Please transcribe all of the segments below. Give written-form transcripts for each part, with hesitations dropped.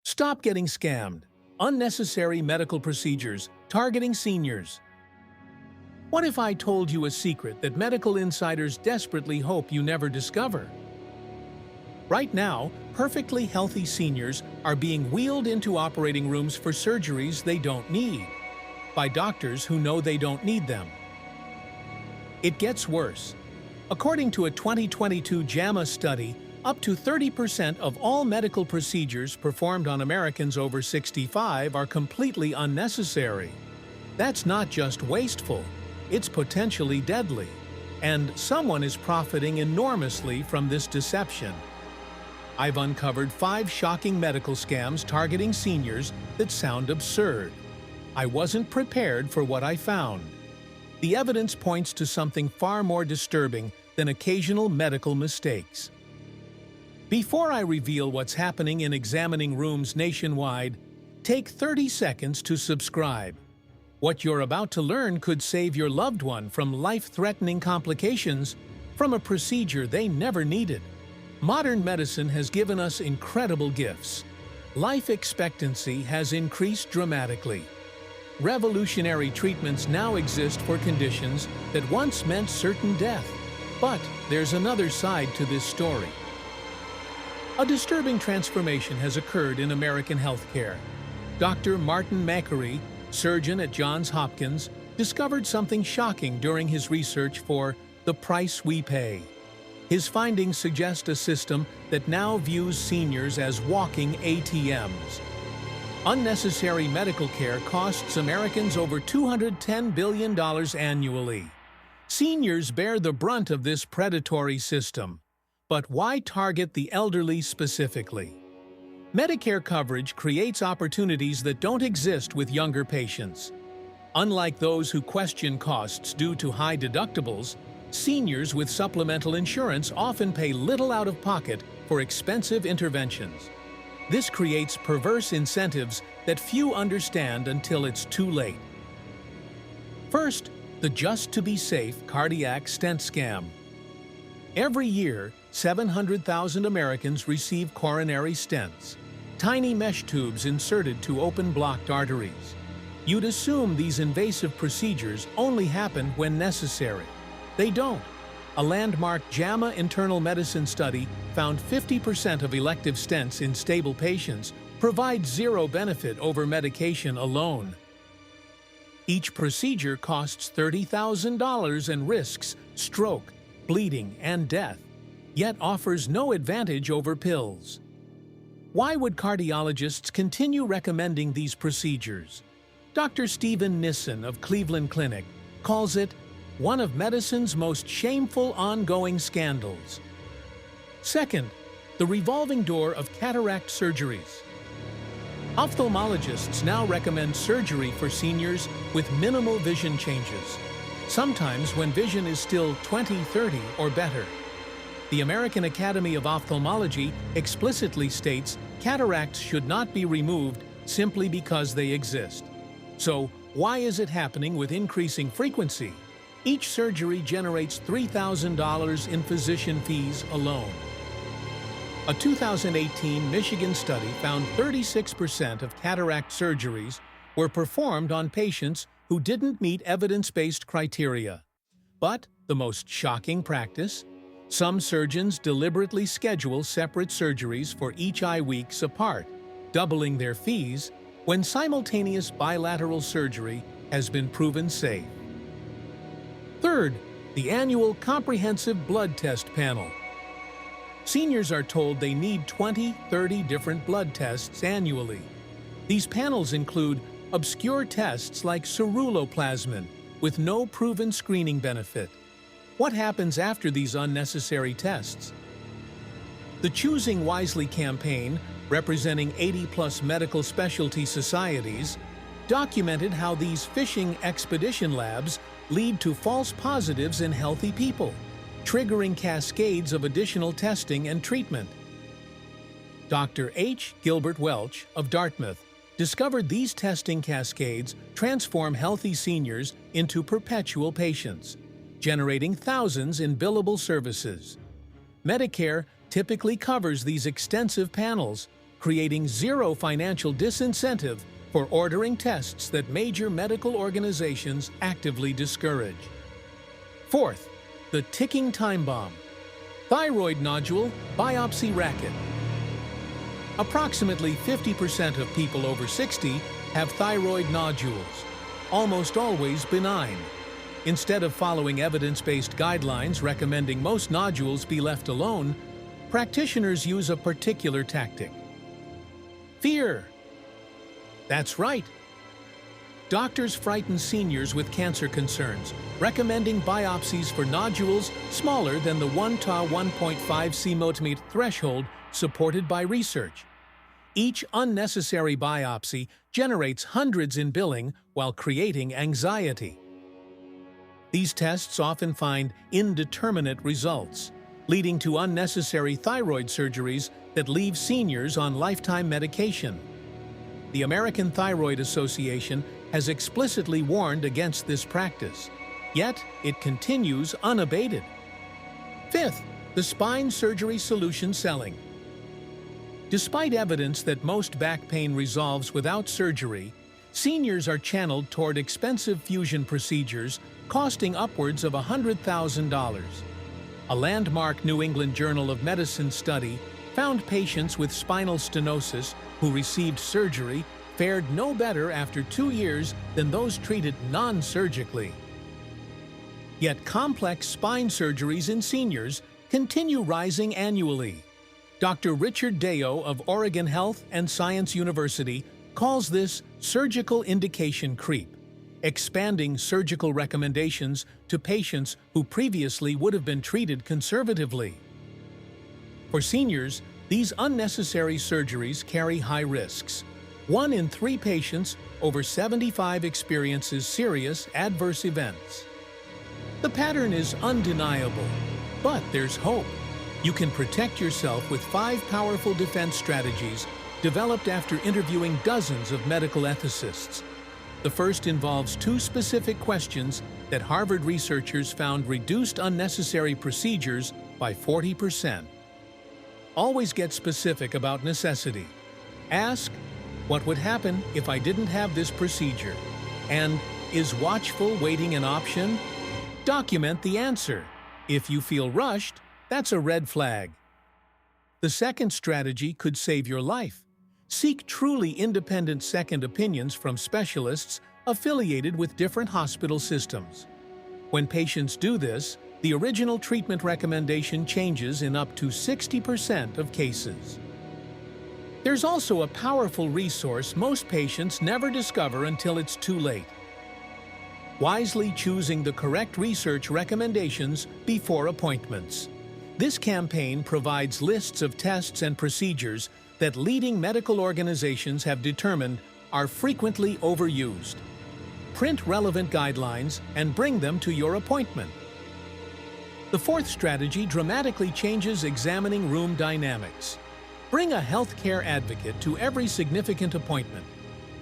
Stop getting scammed. Unnecessary medical procedures targeting seniors. What if I told you a secret that medical insiders desperately hope you never discover? Right now, perfectly healthy seniors are being wheeled into operating rooms for surgeries they don't need, by doctors who know they don't need them. It gets worse. According to a 2022 JAMA study, up to 30% of all medical procedures performed on Americans over 65 are completely unnecessary. That's not just wasteful, it's potentially deadly. And someone is profiting enormously from this deception. I've uncovered 5 shocking medical scams targeting seniors that sound absurd. I wasn't prepared for what I found. The evidence points to something far more disturbing than occasional medical mistakes. Before I reveal what's happening in examining rooms nationwide, take 30 seconds to subscribe. What you're about to learn could save your loved one from life-threatening complications from a procedure they never needed. Modern medicine has given us incredible gifts. Life expectancy has increased dramatically. Revolutionary treatments now exist for conditions that once meant certain death. But there's another side to this story. A disturbing transformation has occurred in American healthcare. Dr. Martin Makary, surgeon at Johns Hopkins, discovered something shocking during his research for The Price We Pay. His findings suggest a system that now views seniors as walking ATMs. Unnecessary medical care costs Americans over $210 billion annually. Seniors bear the brunt of this predatory system. But why target the elderly specifically? Medicare coverage creates opportunities that don't exist with younger patients. Unlike those who question costs due to high deductibles, seniors with supplemental insurance often pay little out of pocket for expensive interventions. This creates perverse incentives that few understand until it's too late. First, the just-to-be-safe cardiac stent scam. Every year, 700,000 Americans receive coronary stents, tiny mesh tubes inserted to open blocked arteries. You'd assume these invasive procedures only happen when necessary. They don't. A landmark JAMA Internal Medicine study found 50% of elective stents in stable patients provide zero benefit over medication alone. Each procedure costs $30,000 and risks stroke, bleeding, and death, yet offers no advantage over pills. Why would cardiologists continue recommending these procedures? Dr. Stephen Nissen of Cleveland Clinic calls it one of medicine's most shameful ongoing scandals. Second, the revolving door of cataract surgeries. Ophthalmologists now recommend surgery for seniors with minimal vision changes, sometimes when vision is still 20/30 or better. The American Academy of Ophthalmology explicitly states cataracts should not be removed simply because they exist. So, why is it happening with increasing frequency? Each surgery generates $3,000 in physician fees alone. A 2018 Michigan study found 36% of cataract surgeries were performed on patients who didn't meet evidence-based criteria. But the most shocking practice? Some surgeons deliberately schedule separate surgeries for each eye weeks apart, doubling their fees when simultaneous bilateral surgery has been proven safe. Third, the annual comprehensive blood test panel. Seniors are told they need 20-30 different blood tests annually. These panels include obscure tests like ceruloplasmin with no proven screening benefit. What happens after these unnecessary tests? The Choosing Wisely campaign, representing 80+ medical specialty societies, documented how these phishing expedition labs lead to false positives in healthy people, triggering cascades of additional testing and treatment. Dr. H. Gilbert Welch of Dartmouth discovered these testing cascades transform healthy seniors into perpetual patients, generating thousands in billable services. Medicare typically covers these extensive panels, creating zero financial disincentive for ordering tests that major medical organizations actively discourage. Fourth, the ticking time bomb. Thyroid nodule biopsy racket. Approximately 50% of people over 60 have thyroid nodules, almost always benign. Instead of following evidence-based guidelines recommending most nodules be left alone, practitioners use a particular tactic. Fear. That's right. Doctors frighten seniors with cancer concerns, recommending biopsies for nodules smaller than the 1 to 1.5 cm threshold supported by research. Each unnecessary biopsy generates hundreds in billing while creating anxiety. These tests often find indeterminate results, leading to unnecessary thyroid surgeries that leave seniors on lifetime medication. The American Thyroid Association has explicitly warned against this practice, yet it continues unabated. Fifth, the spine surgery solution selling. Despite evidence that most back pain resolves without surgery, seniors are channeled toward expensive fusion procedures costing upwards of $100,000. A landmark New England Journal of Medicine study found patients with spinal stenosis who received surgery fared no better after 2 years than those treated non-surgically. Yet complex spine surgeries in seniors continue rising annually. Dr. Richard Deo of Oregon Health and Science University calls this surgical indication creep, expanding surgical recommendations to patients who previously would have been treated conservatively. For seniors, these unnecessary surgeries carry high risks. 1 in 3 patients over 75 experiences serious adverse events. The pattern is undeniable, but there's hope. You can protect yourself with 5 powerful defense strategies developed after interviewing dozens of medical ethicists. The first involves 2 specific questions that Harvard researchers found reduced unnecessary procedures by 40%. Always get specific about necessity. Ask, what would happen if I didn't have this procedure? And is watchful waiting an option? Document the answer. If you feel rushed, that's a red flag. The second strategy could save your life. Seek truly independent second opinions from specialists affiliated with different hospital systems. When patients do this, the original treatment recommendation changes in up to 60% of cases. There's also a powerful resource most patients never discover until it's too late. Wisely choosing the correct research recommendations before appointments. This campaign provides lists of tests and procedures that leading medical organizations have determined are frequently overused. Print relevant guidelines and bring them to your appointment. The fourth strategy dramatically changes examining room dynamics. Bring a healthcare advocate to every significant appointment.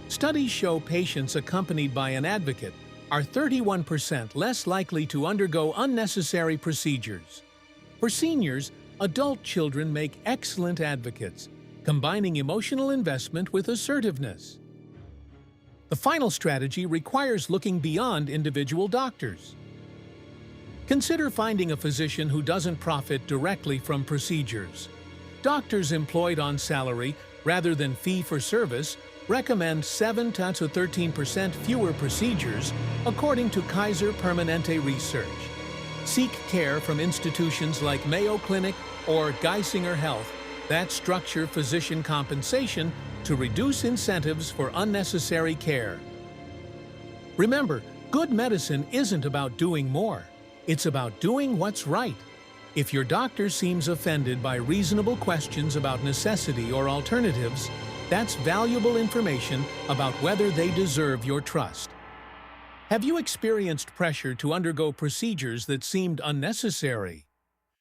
Studies show patients accompanied by an advocate are 31% less likely to undergo unnecessary procedures. For seniors, adult children make excellent advocates, combining emotional investment with assertiveness. The final strategy requires looking beyond individual doctors. Consider finding a physician who doesn't profit directly from procedures. Doctors employed on salary rather than fee-for-service recommend 7 to 13% fewer procedures, according to Kaiser Permanente research. Seek care from institutions like Mayo Clinic or Geisinger Health that structure physician compensation to reduce incentives for unnecessary care. Remember, good medicine isn't about doing more. It's about doing what's right. If your doctor seems offended by reasonable questions about necessity or alternatives, that's valuable information about whether they deserve your trust. Have you experienced pressure to undergo procedures that seemed unnecessary?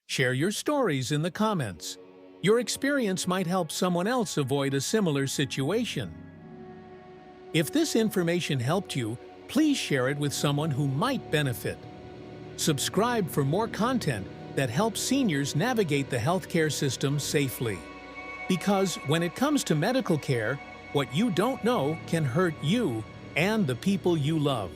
Share your stories in the comments. Your experience might help someone else avoid a similar situation. If this information helped you, please share it with someone who might benefit. Subscribe for more content that helps seniors navigate the healthcare system safely. Because when it comes to medical care, what you don't know can hurt you and the people you love.